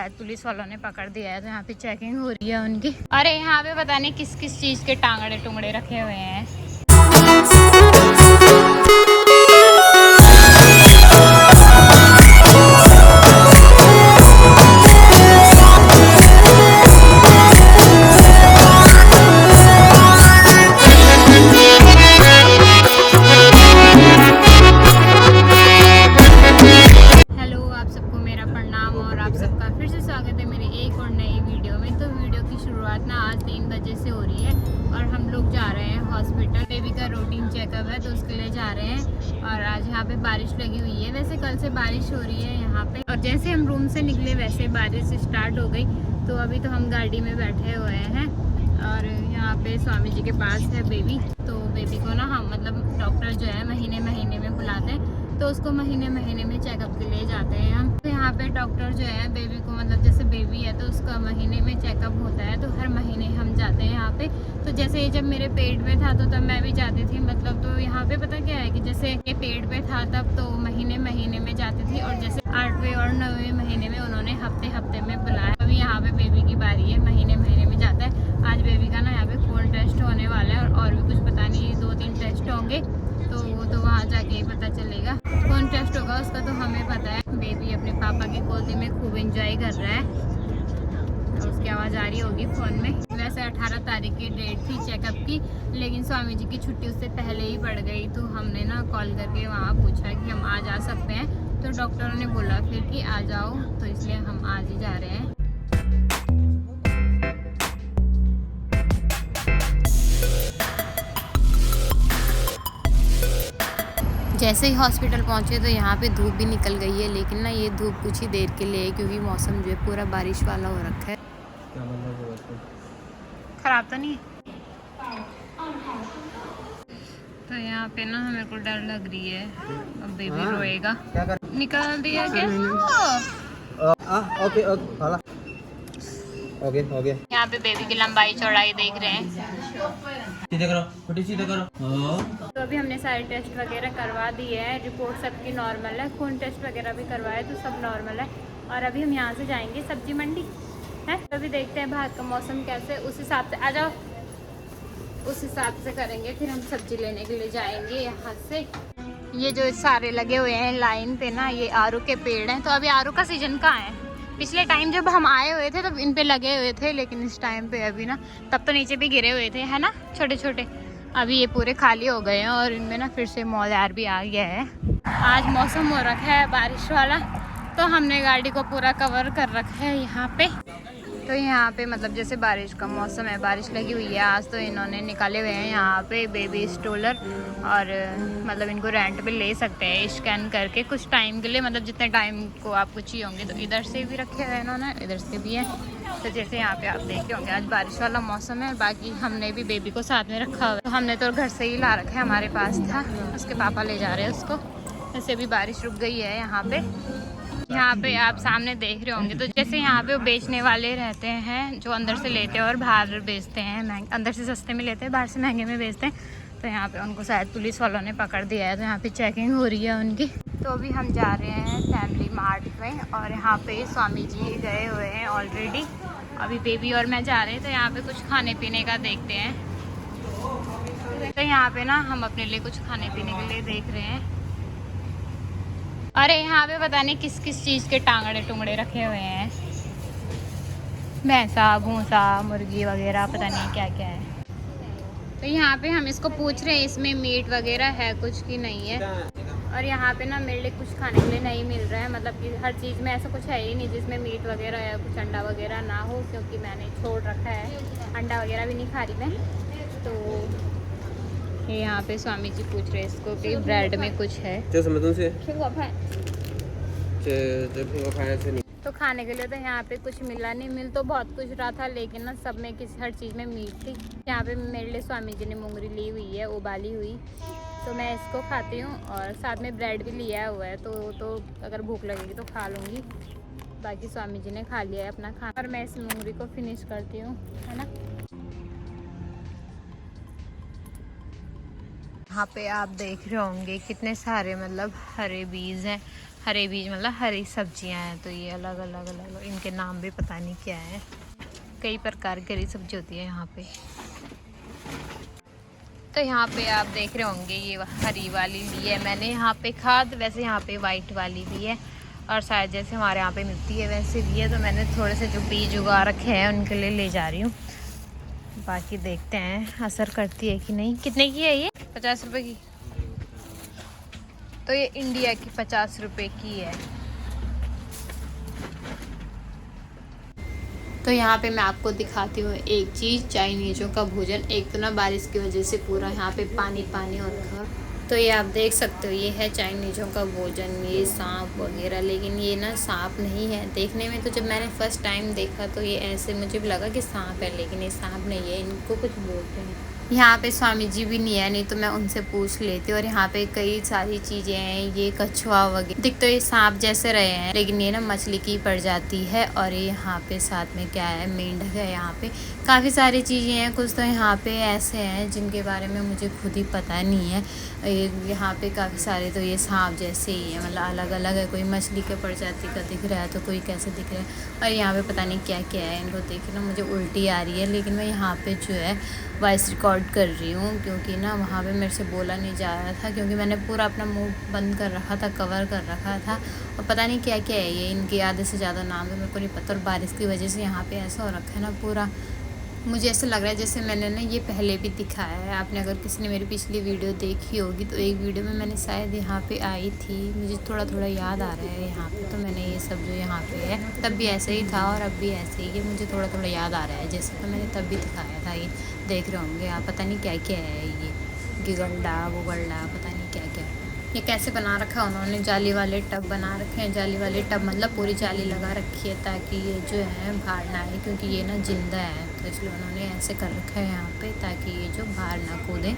शायद पुलिस वालों ने पकड़ दिया है, तो यहाँ पे चेकिंग हो रही है उनकी। अरे यहाँ पे पता नहीं किस किस चीज़ के टांगड़े टुंगड़े रखे हुए हैं। आज 3 बजे से हो रही है और हम लोग जा रहे हैं हॉस्पिटल। बेबी का रूटीन चेकअप है तो उसके लिए जा रहे हैं। और आज यहाँ पे बारिश लगी हुई है, वैसे कल से बारिश हो रही है यहाँ पे। और जैसे हम रूम से निकले वैसे बारिश स्टार्ट हो गई। तो अभी तो हम गाड़ी में बैठे हुए हैं और यहाँ पे स्वामी जी के पास है बेबी। तो बेबी को ना हम मतलब डॉक्टर जो है महीने महीने में बुलाते हैं, तो उसको महीने महीने में चेकअप के लिए जाते हैं हम। तो यहाँ पे डॉक्टर जो है बेबी को मतलब जैसे बेबी है तो उसका महीने में चेकअप होता है, तो हर महीने हम जाते हैं यहाँ पे। तो जैसे ये जब मेरे पेट में था तो तब मैं भी जाती थी मतलब। तो यहाँ पे पता क्या है कि जैसे ये पेट पे था तब तो महीने महीने में जाती थी, और जैसे 8वें और 9वें महीने में उन्होंने हफ्ते हफ्ते में बुलाया। अभी यहाँ पे बेबी की बारी है, महीने महीने में जाता है। आज बेबी का ना यहाँ पे खून टेस्ट होने वाला है और भी कुछ पता नहीं 2-3 टेस्ट होंगे, तो वो तो वहाँ जाके ही पता चलेगा। कौन टेस्ट होगा उसका तो हमें पता है। बेबी अपने पापा की गोदी में खूब एंजॉय कर रहा है और उसकी आवाज़ आ रही होगी फ़ोन में। वैसे 18 तारीख की डेट थी चेकअप की, लेकिन स्वामी जी की छुट्टी उससे पहले ही पड़ गई। तो हमने ना कॉल करके वहाँ पूछा कि हम आज आ सकते हैं, तो डॉक्टरों ने बोला फिर कि आ जाओ, तो इसलिए हम आज ही जा रहे हैं। जैसे ही हॉस्पिटल पहुंचे तो यहाँ पे धूप भी निकल गई है, लेकिन ना ये धूप कुछ ही देर के लिए है क्योंकि मौसम जो है पूरा बारिश वाला हो रखा है। क्या मतलब खराब तो नहीं? तो यहाँ पे ना मेरे को डर लग रही है, अब बेबी रोएगा। निकाल दिया क्या? Okay okay okay. यहाँ पे बेबी की लंबाई चौड़ाई देख रहे हैं। सीधे करो, सीधे करो। तो अभी हमने सारे टेस्ट वगैरह करवा दिए हैं, रिपोर्ट सबकी नॉर्मल है, खून टेस्ट वगैरह भी करवाए तो सब नॉर्मल है। और अभी हम यहाँ से जाएंगे सब्जी मंडी है, तो अभी देखते हैं बाहर का मौसम कैसे, उस हिसाब से आ जाओ, उस हिसाब से करेंगे। फिर हम सब्जी लेने के लिए जाएंगे यहाँ से। ये जो सारे लगे हुए हैं लाइन पे ना, ये आरू के पेड़ हैं। तो अभी आरू का सीजन कहाँ है? पिछले टाइम जब हम आए हुए थे तब इन पे लगे हुए थे, लेकिन इस टाइम पे अभी ना, तब तो नीचे भी गिरे हुए थे है ना, छोटे छोटे। अभी ये पूरे खाली हो गए हैं और इनमें ना फिर से मौजार भी आ गया है। आज मौसम हो रखा है बारिश वाला, तो हमने गाड़ी को पूरा कवर कर रखा है यहाँ पे। तो यहाँ पे मतलब जैसे बारिश का मौसम है, बारिश लगी हुई है आज, तो इन्होंने निकाले हुए हैं यहाँ पे बेबी स्टोलर। और मतलब इनको रेंट पे ले सकते हैं स्कैन करके कुछ टाइम के लिए, मतलब जितने टाइम को आपको चाहिए होंगे। तो इधर से भी रखे हुए हैं इन्होंने, इधर से भी है। तो जैसे यहाँ पे आप देखे होंगे आज बारिश वाला मौसम है। बाकी हमने भी बेबी को साथ में रखा हुआ है, तो हमने तो घर से ही ला रखा है, हमारे पास था, उसके पापा ले जा रहे हैं उसको। वैसे भी बारिश रुक गई है यहाँ पे। यहाँ पे आप सामने देख रहे होंगे, तो जैसे यहाँ पे वो बेचने वाले रहते हैं जो अंदर से लेते हैं और बाहर बेचते हैं। अंदर से सस्ते में लेते हैं, बाहर से महंगे में बेचते हैं। तो यहाँ पे उनको शायद पुलिस वालों ने पकड़ दिया है, तो यहाँ पे चेकिंग हो रही है उनकी। तो अभी हम जा रहे हैं फैमिली मार्ट में, और यहाँ पे स्वामी जी गए हुए हैं ऑलरेडी। अभी बेबी और मैं जा रहे हैं, तो यहाँ पे कुछ खाने पीने का देखते हैं। तो यहाँ पे ना हम अपने लिए कुछ खाने पीने के लिए देख रहे हैं। अरे यहाँ पे पता नहीं किस किस चीज़ के टांगड़े टुंगड़े रखे हुए हैं, भैंसा भूसा मुर्गी वगैरह, पता नहीं क्या क्या है। तो यहाँ पे हम इसको पूछ रहे हैं इसमें मीट वगैरह है कुछ की नहीं है। और यहाँ पे ना मेरे लिए कुछ खाने के लिए नहीं मिल रहा है, मतलब कि हर चीज़ में ऐसा कुछ है ही नहीं जिसमें मीट वगैरह या कुछ अंडा वगैरह ना हो, क्योंकि मैंने छोड़ रखा है, अंडा वगैरह भी नहीं खा रही मैं। तो ये यहाँ पे स्वामी जी पूछ रहे हैं इसको कि ब्रेड में कुछ है। तो खाने के लिए तो यहाँ पे कुछ मिला नहीं, मिल तो बहुत कुछ रहा था, लेकिन ना सब में हर चीज़ में मीट थी। यहाँ पे मेरे लिए स्वामी जी ने मोंगरी ली हुई है उबाली हुई, तो मैं इसको खाती हूँ। और साथ में ब्रेड भी लिया हुआ है, तो अगर भूख लगेगी तो खा लूँगी। बाकी स्वामी जी ने खा लिया है अपना खाना, और मैं इस मोंगरी को फिनिश करती हूँ, है ना। यहाँ पे आप देख रहे होंगे कितने सारे मतलब हरे बीज हैं। हरे बीज मतलब हरी सब्जियां हैं। तो ये अलग अलग अलग इनके नाम भी पता नहीं क्या है। कई प्रकार की हरी सब्जी होती है यहाँ पे। तो यहाँ पे आप देख रहे होंगे ये हरी वाली ली है मैंने यहाँ पे खाद। वैसे यहाँ पे वाइट वाली भी है और शायद जैसे हमारे यहाँ पे मिलती है वैसे भी है। तो मैंने थोड़े से जो बीज उगा रखे हैं उनके लिए ले जा रही हूँ। बाकी देखते हैं असर करती है कि नहीं। कितने की है ये? 50 रुपए की। तो ये इंडिया की 50 रुपए की है। तो यहाँ पे मैं आपको दिखाती हूँ एक चीज़, चाइनीज़ों का भोजन। एक तो ना बारिश की वजह से पूरा यहाँ पे पानी पानी हो रखा। तो ये आप देख सकते हो ये है चाइनीज़ों का भोजन। ये सांप वगैरह, लेकिन ये ना सांप नहीं है देखने में। तो जब मैंने फ़र्स्ट टाइम देखा तो ये ऐसे मुझे भी लगा कि सांप है, लेकिन ये सांप नहीं है। इनको कुछ बोलते हैं। यहाँ पे स्वामी जी भी नहीं है, नहीं तो मैं उनसे पूछ लेती। और यहाँ पे कई सारी चीज़ें हैं। ये कछुआ वगैरह दिख तो ये सांप जैसे रहे हैं, लेकिन ये ना मछली की प्रजाति है। और ये यहाँ पे साथ में क्या है, मेंढक है। यहाँ पे काफ़ी सारी चीज़ें हैं। कुछ तो यहाँ पे ऐसे हैं जिनके बारे में मुझे खुद ही पता नहीं है। यहाँ पे काफ़ी सारे तो ये सांप जैसे ही है, मतलब अलग अलग है। कोई मछली के प्रजाति का दिख रहा है तो कोई कैसे दिख रहा है। और यहाँ पे पता नहीं क्या क्या है। इनको देख ना मुझे उल्टी आ रही है। लेकिन मैं यहाँ पे जो है वॉइस रिकॉर्ड कर रही हूँ, क्योंकि ना वहाँ पे मेरे से बोला नहीं जा रहा था, क्योंकि मैंने पूरा अपना मुंह बंद कर रखा था, कवर कर रखा था। और पता नहीं क्या क्या है ये, इनके आधे से ज़्यादा नाम तो मेरे को नहीं पता। और बारिश की वजह से यहाँ पे ऐसा हो रखा है ना पूरा, मुझे ऐसा लग रहा है जैसे मैंने ना ये पहले भी दिखाया है। आपने अगर किसी ने मेरी पिछली वीडियो देखी होगी तो एक वीडियो में मैंने शायद यहाँ पे आई थी, मुझे थोड़ा थोड़ा याद आ रहा है यहाँ पे। तो मैंने ये सब जो यहाँ पे है तब भी ऐसे ही था और अब भी ऐसे ही है, मुझे थोड़ा थोड़ा याद आ रहा है जैसे। तो मैंने तब भी दिखाया था। ये देख रहे होंगे आप, पता नहीं क्या क्या है ये, गिगल्डा वुगल्डा पता नहीं क्या क्या है। ये कैसे बना रखा है उन्होंने, जाली वाले टब बना रखे हैं। जाली वाले टब मतलब पूरी जाली लगा रखी है ताकि ये जो है बाहर ना आए, क्योंकि ये ना जिंदा है। तो इसलिए उन्होंने ऐसे कर रखा है यहाँ पे ताकि ये जो बाहर ना कूदे।